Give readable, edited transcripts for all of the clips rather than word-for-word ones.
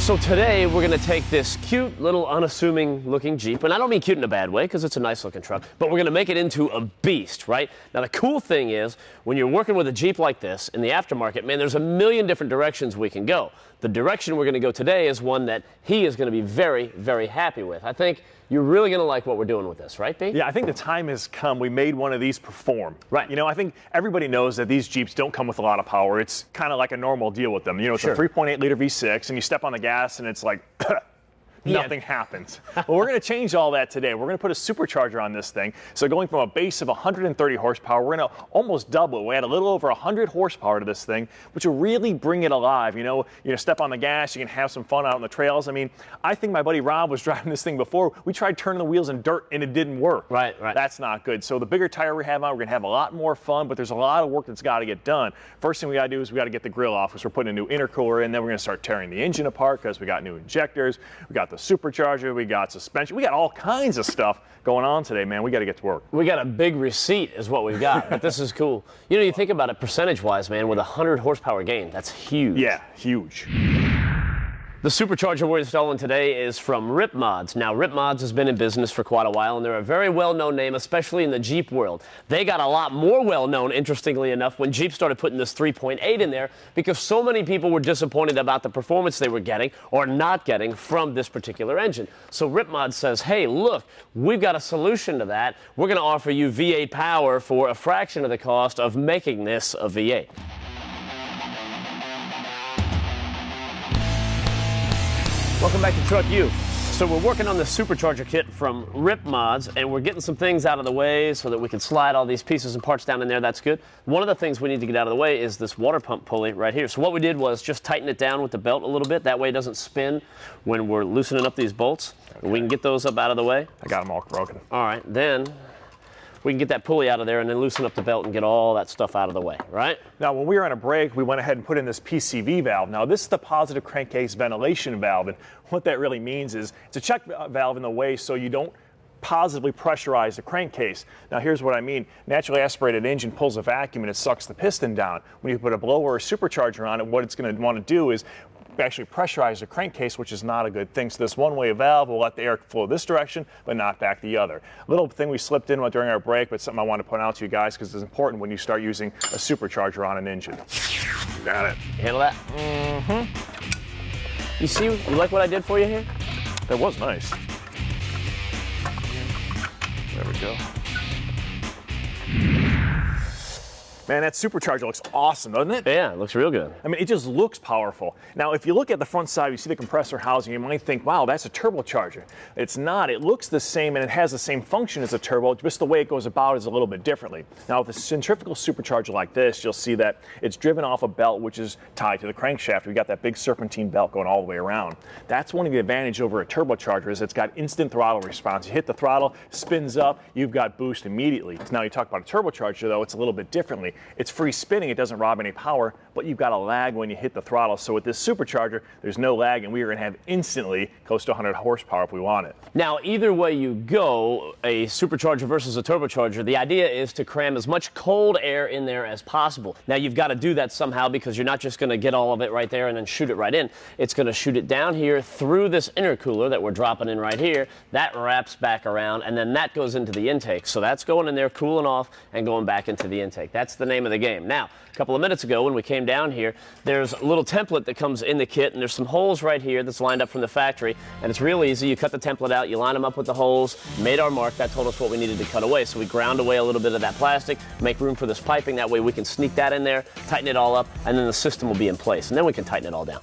So today we're going to take this cute little unassuming looking Jeep, and I don't mean cute in a bad way because it's a nice looking truck, but we're going to make it into a beast, right? Now the cool thing is when you're working with a Jeep like this in the aftermarket, man, there's a million different directions we can go. The direction we're going to go today is one that he is going to be very, very happy with. I think you're really going to like what we're doing with this, right, B? Yeah, I think the time has come. We made one of these perform. Right. You know, I think everybody knows that these Jeeps don't come with a lot of power. It's kind of like a normal deal with them. You know, it's Sure. a 3.8 liter V6, and you step on the gas, and it's like, nothing happens. Well, we're going to change all that today. We're going to put a supercharger on this thing. So going from a base of 130 horsepower, we're going to almost double it. We add a little over 100 horsepower to this thing, which will really bring it alive. You know, step on the gas, you can have some fun out on the trails. I mean, I think my buddy Rob was driving this thing before. We tried turning the wheels in dirt, and it didn't work. Right. That's not good. So the bigger tire we have on, we're going to have a lot more fun, but there's a lot of work that's got to get done. First thing we got to do is we got to get the grill off, because we're putting a new intercooler in. Then we're going to start tearing the engine apart, because we got new injectors. We got the supercharger. We got suspension. We got all kinds of stuff going on today, man. We got to get to work. We got a big receipt is what we've got, but this is cool. You know, you think about it percentage-wise, man, with 100 horsepower gain, that's huge. Yeah, huge. The supercharger we're installing today is from RIPP Mods. Now, RIPP Mods has been in business for quite a while, and they're a very well-known name, especially in the Jeep world. They got a lot more well-known, interestingly enough, when Jeep started putting this 3.8 in there, because so many people were disappointed about the performance they were getting or not getting from this particular engine. So RIPP Mods says, hey, look, we've got a solution to that. We're going to offer you V8 power for a fraction of the cost of making this a V8. Welcome back to Truck U. So we're working on the supercharger kit from RIPP Mods, and we're getting some things out of the way so that we can slide all these pieces and parts down in there. That's good. One of the things we need to get out of the way is this water pump pulley right here. So what we did was just tighten it down with the belt a little bit. That way it doesn't spin when we're loosening up these bolts. Okay. We can get those up out of the way. I got them all broken. All right, then we can get that pulley out of there and then loosen up the belt and get all that stuff out of the way, right? Now, when we were on a break, we went ahead and put in this PCV valve. Now, this is the positive crankcase ventilation valve, and what that really means is it's a check valve in the way so you don't positively pressurize the crankcase. Now, here's what I mean. Naturally aspirated engine pulls a vacuum and it sucks the piston down. When you put a blower or a supercharger on it, what it's going to want to do is actually pressurize the crankcase, which is not a good thing. So this one-way valve will let the air flow this direction, but not back the other. A little thing we slipped in during our break, but something I want to point out to you guys because it's important when you start using a supercharger on an engine. Got it. Handle that? Mm-hmm. You see, you like what I did for you here? That was nice. There we go. Man, that supercharger looks awesome, doesn't it? Yeah, it looks real good. I mean, it just looks powerful. Now, if you look at the front side, you see the compressor housing, you might think, wow, that's a turbocharger. It's not. It looks the same, and it has the same function as a turbo, just the way it goes about is a little bit differently. Now, with a centrifugal supercharger like this, you'll see that it's driven off a belt which is tied to the crankshaft. We've got that big serpentine belt going all the way around. That's one of the advantages over a turbocharger is it's got instant throttle response. You hit the throttle, spins up, you've got boost immediately. Now, you talk about a turbocharger, though, it's a little bit differently. It's free spinning, it doesn't rob any power, but you've got a lag when you hit the throttle. So with this supercharger, there's no lag, and we are going to have instantly close to 100 horsepower if we want it. Now, either way you go, a supercharger versus a turbocharger, the idea is to cram as much cold air in there as possible. Now, you've got to do that somehow because you're not just going to get all of it right there and then shoot it right in. It's going to shoot it down here through this intercooler that we're dropping in right here. That wraps back around, and then that goes into the intake. So that's going in there, cooling off, and going back into the intake. That's the name of the game. Now, a couple of minutes ago when we came down here, there's a little template that comes in the kit, and there's some holes right here that's lined up from the factory, and it's real easy. You cut the template out, you line them up with the holes, made our mark. That told us what we needed to cut away. So we ground away a little bit of that plastic, make room for this piping. That way we can sneak that in there, tighten it all up, and then the system will be in place, and then we can tighten it all down.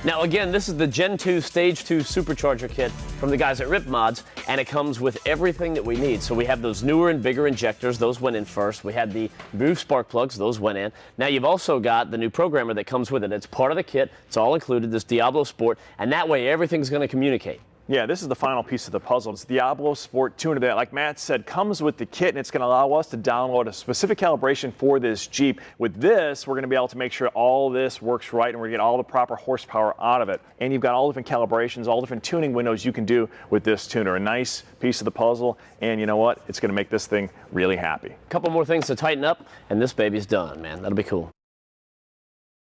Now again, this is the Gen 2 Stage 2 Supercharger kit from the guys at RIPP Mods, and it comes with everything that we need. So we have those newer and bigger injectors, those went in first. We had the new spark plugs, those went in. Now you've also got the new programmer that comes with it. It's part of the kit, it's all included, this Diablo Sport, and that way everything's going to communicate. Yeah, this is the final piece of the puzzle. It's Diablo Sport tuner that, like Matt said, comes with the kit, and it's going to allow us to download a specific calibration for this Jeep. With this, we're going to be able to make sure all this works right, and we're going to get all the proper horsepower out of it. And you've got all different calibrations, all different tuning windows you can do with this tuner. A nice piece of the puzzle, and you know what? It's going to make this thing really happy. A couple more things to tighten up, and this baby's done, man. That'll be cool.